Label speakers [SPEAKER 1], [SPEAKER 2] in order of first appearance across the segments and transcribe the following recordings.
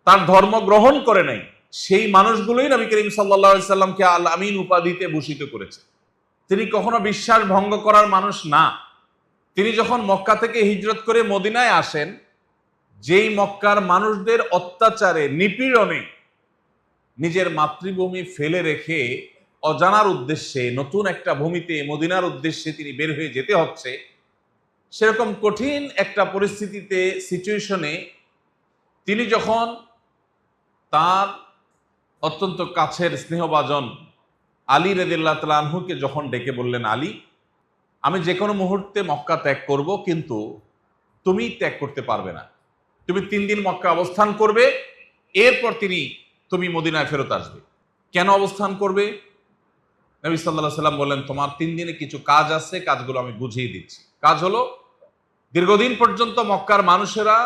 [SPEAKER 1] তার ধর্ম গ্রহণ করে নাই, সেই মানুষগুলোই নবী করিম সাল্লাল্লাহু আলাইহি সাল্লামকে আল আমিন উপাধিতে ভূষিত করেছে। তিনি কখনো বিশ্বাস ভঙ্গ করার মানুষ না। তিনি যখন মক্কা থেকে হিজরত করে মদিনায় আসেন, যেই মক্কার মানুষদের অত্যাচারে নিপীড়নে নিজের মাতৃভূমি ফেলে রেখে অজানার উদ্দেশ্যে নতুন একটা ভূমিতে মদিনার উদ্দেশ্যে তিনি বের হয়ে যেতে হচ্ছে, সেরকম কঠিন একটা পরিস্থিতিতে সিচুয়েশনে তিনি যখন তার অত্যন্ত কাছের স্নেহভাজন আলী রাদিয়াল্লাহু তাআলা আনহুকে যখন ডেকে বললেন, আলী, আমি যে কোনো মুহূর্তে মক্কা ত্যাগ করব, কিন্তু তুমি ত্যাগ করতে পারবে না। তুমি 3 দিন মক্কা অবস্থান করবে, এরপর তুমি মদিনায় ফেরত আসবে। কেন অবস্থান করবে? নবী সাল্লাল্লাহু আলাইহি সাল্লাম বললেন, তোমার 3 দিনে কিছু কাজ আছে, কাজগুলো আমি বুঝিয়ে দিচ্ছি। কাজ হলো, দীর্ঘদিন পর্যন্ত মক্কার মানুষেরা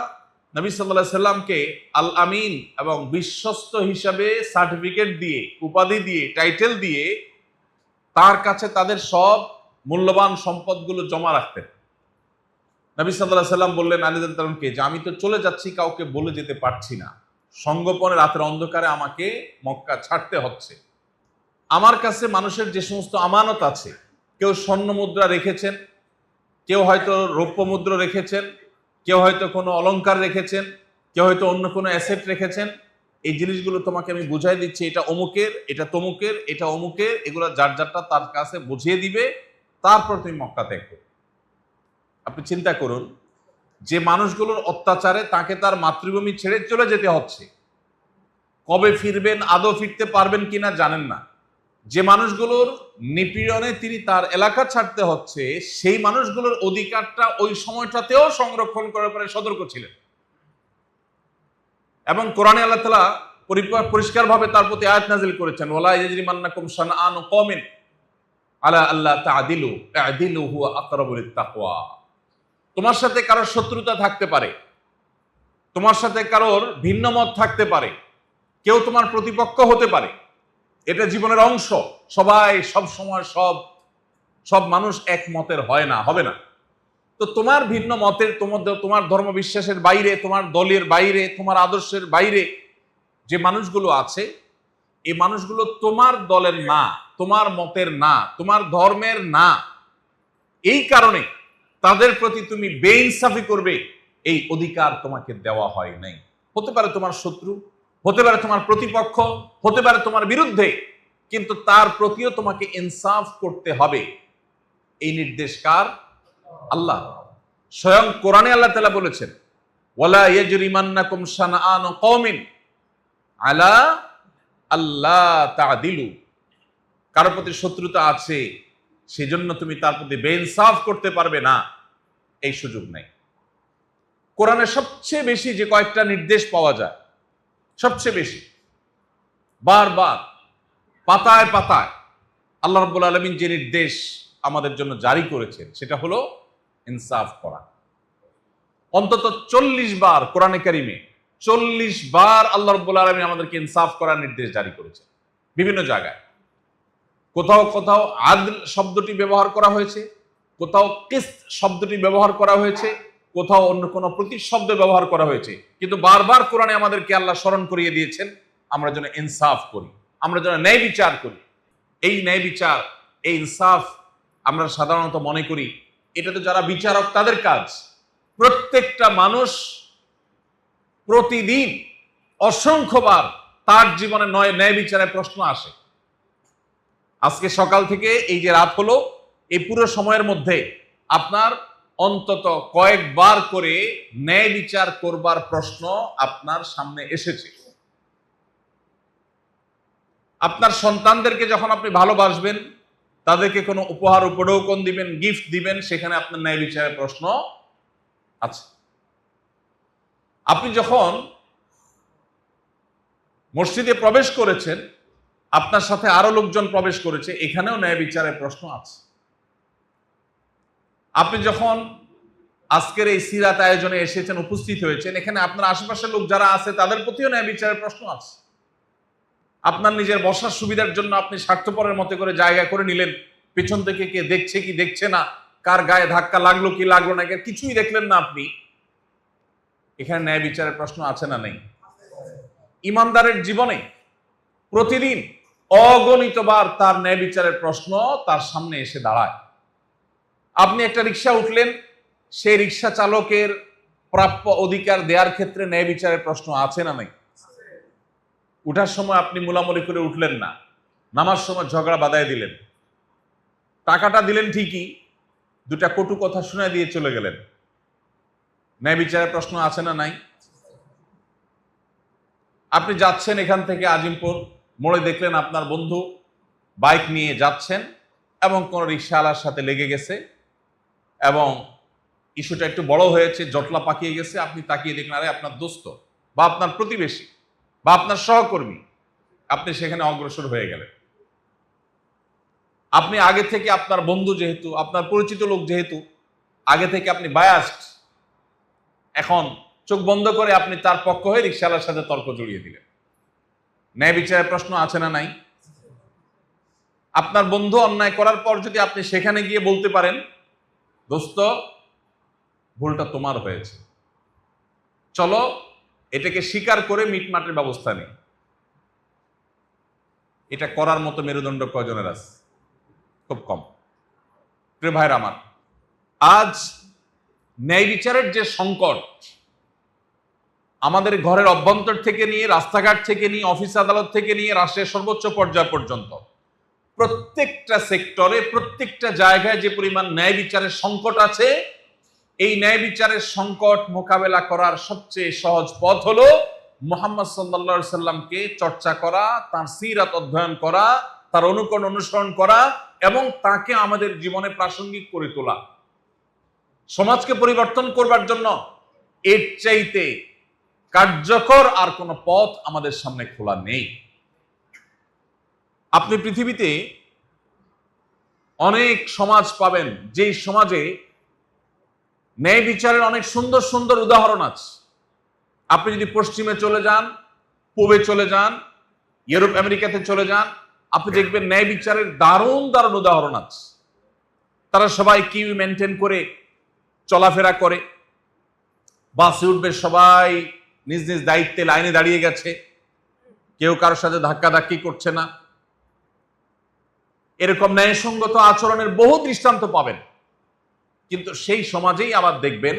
[SPEAKER 1] নবী সাল্লাল্লাহু আলাইহি সাল্লামকে আল আমিন এবং বিশ্বস্ত হিসাবে সার্টিফিকেট দিয়ে, উপাধি দিয়ে, টাইটেল দিয়ে তার কাছে তাদের সব মূল্যবান সম্পদগুলো জমা রাখতেন। নবী সাল্লাল্লাহু আলাইহি সাল্লাম বললেন আলী রাদিয়াল্লাহু তাআলাকে যে আমি তো চলে যাচ্ছি, কাউকে বলে যেতে পারছি না, সঙ্গোপনে রাতের অন্ধকারে আমাকে মক্কা ছাড়তে হচ্ছে। আমার কাছে মানুষের যে সমস্ত আমানত আছে, কেউ স্বর্ণ মুদ্রা রেখেছেন, কেউ হয়তো রৌপ্য মুদ্রা রেখেছেন, কেউ হয়তো কোনো অলংকার রেখেছেন, কেউ হয়তো অন্য কোনো অ্যাসেট রেখেছেন, এই জিনিসগুলো তোমাকে আমি বুঝাই দিচ্ছি, এটা অমুকের, এটা তমুকের, এটা অমুকের, এগুলো যার যারটা তার কাছে বুঝিয়ে দিবে, তারপর তুমি মক্কা ত্যাগ করবে। আপনি চিন্তা করুন, যে মানুষগুলোর অত্যাচারে তাকে তার মাতৃভূমি ছেড়ে চলে যেতে হচ্ছে, কবে ফিরবেন, আদৌ ফিরতে পারবেন কিনা জানেন না, যে মানুষগুলোর নিপীড়নে তিনি তার এলাকা ছাড়তে হচ্ছে, সেই মানুষগুলোর অধিকারটা ওই সময়টাতেও সংরক্ষণ করার পরে সতর্ক ছিলেন। এবং কোরআনে আল্লাহ তাআলা পরিষ্কারভাবে তার প্রতি আয়াত নাযিল করেছেন, ওয়ালা ইয়াজরিমান্নাকুম শানআনু কওমিন আলা আল্লা তা'দিলু ই'দিলু হুয়া আকরাবু লিত-তাকওয়া। তোমার সাথে কারোর শত্রুতা থাকতে পারে, তোমার সাথে কারোর ভিন্ন মত থাকতে পারে, কেউ তোমার প্রতিপক্ষ হতে পারে, এটা জীবনের অংশ। সবাই সব সময় সব মানুষ এক মতের হয় না, হবে না। তো তোমার ভিন্ন মতের, তোমার ধর্ম বিশ্বাসের বাইরে, তোমার দলের বাইরে, তোমার আদর্শের বাইরে যে মানুষগুলো আছে, এই মানুষগুলো তোমার দলের না, তোমার মতের না, তোমার ধর্মের না। এই কারণে তাদের প্রতি তুমি বেইনসাফি করবে, এই অধিকার তোমাকে দেওয়া হয় নাই। হতে পারে তোমার শত্রু, হতে পারে তোমার প্রতিপক্ষ, হতে পারে তোমার বিরুদ্ধে, কিন্তু তার প্রতিও তোমাকে ইনসাফ করতে হবে। এই নির্দেশ কার? আল্লাহ। স্বয়ং কোরআনে আল্লাহ তাআলা বলেছেন, ওয়ালা ইয়াজরিমান্নাকুম শানআনু কওমিন আলা আল্লা তা'দিলু। কারোর প্রতি শত্রুতা আছে, সেজন্য তুমি তার প্রতি বেইনসাফ করতে পারবে না, এই সুযোগ নাই। কোরআনে সবচেয়ে বেশি যে কয়েকটা নির্দেশ পাওয়া যায়, সবচেয়ে বেশি বারবার পাতায় পাতায় আল্লাহ রাব্বুল আলামিন যে নির্দেশ আমাদের জন্য জারি করেছেন, সেটা হলো ইনসাফ করা। অন্তত 40 বার কোরআনে কারিমে 40 বার আল্লাহ রাব্বুল আলামিন আমাদেরকে ইনসাফ করার নির্দেশ জারি করেছেন বিভিন্ন জায়গায়। কোথাও কোথাও আদল শব্দটি ব্যবহার করা হয়েছে, কোথাও কিসত শব্দটি ব্যবহার করা হয়েছে, কোথাও অন্য কোনো প্রতিশব্দ ব্যবহার করা হয়েছে, কিন্তু বারবার কোরআনে আমাদেরকে আল্লাহ স্মরণ করিয়ে দিয়েছেন আমরা যেন ইনসাফ করি, আমরা যেন ন্যায় বিচার করি। এই ন্যায় বিচার, এই ইনসাফ আমরা সাধারণত মনে করি এটা তো যারা বিচারক তাদের কাজ। প্রত্যেকটা মানুষ প্রতিদিন অসংখ্যবার তার জীবনে ন্যায় বিচারের প্রশ্ন আসে। আজকে সকাল থেকে এই যে রাত হলো, এই পুরো সময়ের মধ্যে আপনার অন্তত কয়েকবার করে ন্যায় বিচার করবার প্রশ্ন আপনার সামনে এসেছে। আপনার সন্তানদেরকে যখন আপনি ভালোবাসবেন, তাদেরকে কোনো উপহার উপঢৌকন দিবেন, গিফট দিবেন, সেখানে আপনার ন্যায় বিচারের প্রশ্ন আছে। আপনি যখন মসজিদে প্রবেশ করেছেন, আপনার সাথে আরো লোকজন প্রবেশ করেছে, এখানেও ন্যায় বিচারের প্রশ্ন আছে। আপনি যখন আজকের এই সিরাত আয়োজনে এসেছেন, উপস্থিত হয়েছেন, এখানে আপনার আশেপাশের লোক যারা আছে তাদের প্রতিও ন্যায় বিচারের প্রশ্ন আছে। আপনার নিজের বসার সুবিধার জন্য আপনি স্বার্থপরের মতো করে জায়গা করে নিলেন, পেছন থেকে কে দেখছে কি দেখছে না, কার গায়ে ধাক্কা লাগলো কি লাগলো না, কিছুই দেখলেন না আপনি, এখানে ন্যায় বিচারের প্রশ্ন আছে না নেই? ইমানদারের জীবনে প্রতিদিন অগণিতবার তার ন্যায় বিচারের প্রশ্ন তার সামনে এসে দাঁড়ায়। আপনি একটা রিক্সা উঠলেন, সেই রিক্সা চালকের প্রাপ্য অধিকার দেওয়ার ক্ষেত্রে ন্যায় বিচারের প্রশ্ন আছে না নাই? উঠার সময় আপনি মুলামুলি করে উঠলেন না, নামার সময় ঝগড়া বাঁধায় দিলেন, টাকাটা দিলেন ঠিকই, দুটা কটু কথা শুনে দিয়ে চলে গেলেন, ন্যায় বিচারের প্রশ্ন আছে না নাই? আপনি যাচ্ছেন এখান থেকে আজিমপুর, মোড়ে দেখলেন আপনার বন্ধু বাইক নিয়ে যাচ্ছেন এবং কোন রিক্সাওয়ালার সাথে লেগে গেছে এবং ইস্যুটা একটু বড় হয়েছে, জটলা পাকিয়ে গেছে। আপনি তাকিয়ে দেখলেন আরে আপনার দোস্ত বা আপনার প্রতিবেশী বা আপনার সহকর্মী, আপনি সেখানে অগ্রসর হয়ে গেলেন। আপনি আগে থেকে আপনার বন্ধু যেহেতু, আপনার পরিচিত লোক যেহেতু, আগে থেকে আপনি বায়াসড, এখন চোখ বন্ধ করে আপনি তার পক্ষ হয়ে রিক্সাওয়ালার সাথে তর্ক জড়িয়ে দিলেন। ন্যায় বিচারের প্রশ্ন আছে না নাই? আপনার বন্ধু অন্যায় করার পর যদি আপনি সেখানে গিয়ে বলতে পারেন দোস্ত ভুলটা তোমার হয়েছে, চলো এটাকে স্বীকার করে মিটমাটের ব্যবস্থা নেই, এটা করার মতো মেরুদণ্ড কয়জনের আছে? খুব কম। প্রিয় ভাইরা আমার, আজ ন্যায় বিচারের যে সংকট আমাদের ঘরের অভ্যন্তর থেকে নিয়ে, রাস্তাঘাট থেকে নিয়ে, অফিস আদালত থেকে নিয়ে রাষ্ট্রের সর্বোচ্চ পর্যায় পর্যন্ত প্রত্যেকটা সেক্টরে, প্রত্যেকটা জায়গায় যে পরিমাণ ন্যায় বিচারের সংকট আছে, এই ন্যায় বিচারের সংকট মোকাবেলা করার সবচেয়ে সহজ পথ হলো মুহাম্মদ সাল্লাল্লাহু আলাইহি সাল্লামকে চর্চা করা, তার সিরাত অধ্যয়ন করা, তার অনুকরণ অনুসরণ করা এবং তাকে আমাদের জীবনে প্রাসঙ্গিক করে তোলা। সমাজকে পরিবর্তন করবার জন্য এর চাইতে কার্যকর আর কোন পথ আমাদের সামনে খোলা নেই। আপনি পৃথিবীতে অনেক সমাজ পাবেন যেই সমাজে ন্যায় বিচারের অনেক সুন্দর সুন্দর উদাহরণ আছে। আপনি যদি পশ্চিমে চলে যান, পূবে চলে যান, ইউরোপ আমেরিকাতে চলে যান, আপনি দেখবেন ন্যায় বিচারের দারুণ দারুণ উদাহরণ আছে। তারা সবাই কিউ মেনটেন করে চলাফেরা করে, বাসে উঠবে সবাই নিজ নিজ দায়িত্বে লাইনে দাঁড়িয়ে গেছে, কেউ কারোর সাথে ধাক্কাধাক্কি করছে না। এরকম ন্যায়সঙ্গত আচরণের বহু দৃষ্টান্ত পাবেন। কিন্তু সেই সমাজেই আবার দেখবেন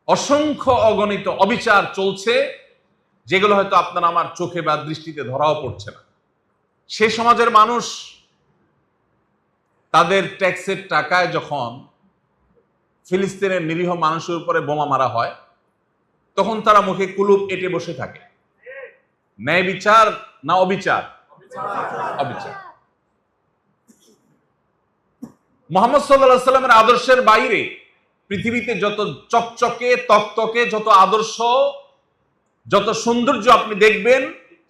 [SPEAKER 1] অসংখ্য অগণিত অবিচার চলছে, যেগুলো হয়তো আপনার আমার চোখে বা দৃষ্টিতে ধরাও পড়ছে না। সে সমাজের মানুষ তাদের ট্যাক্সের টাকায় যখন ফিলিস্তিনের নিরীহ মানুষের উপরে বোমা মারা হয়, তখন তারা মুখে কুলুপ এঁটে বসে থাকে। ন্যায় বিচার না অবিচার? অবিচার। মুহাম্মদ সাল্লাল্লাহু আলাইহি সাল্লামের আদর্শের বাইরে পৃথিবীতে যত চকচকে তকতকে, যত আদর্শ, যত সৌন্দর্য আপনি দেখবেন,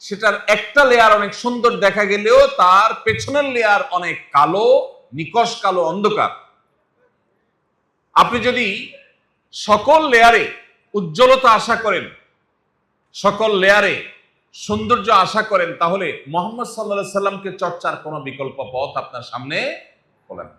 [SPEAKER 1] সেটার একটা লেয়ার অনেক সুন্দর দেখা গেলেও তার পেছনের লেয়ার অনেক কালো, নিকষ কালো, অন্ধকার। আপনি যদি সকল লেয়ারে উজ্জ্বলতা আশা করেন, সকল লেয়ারে সৌন্দর্য আশা করেন, তাহলে মুহাম্মদ সাল্লাল্লাহু আলাইহি সাল্লামকে চর্চার কোনো বিকল্প পথ আপনার সামনে খোলে না।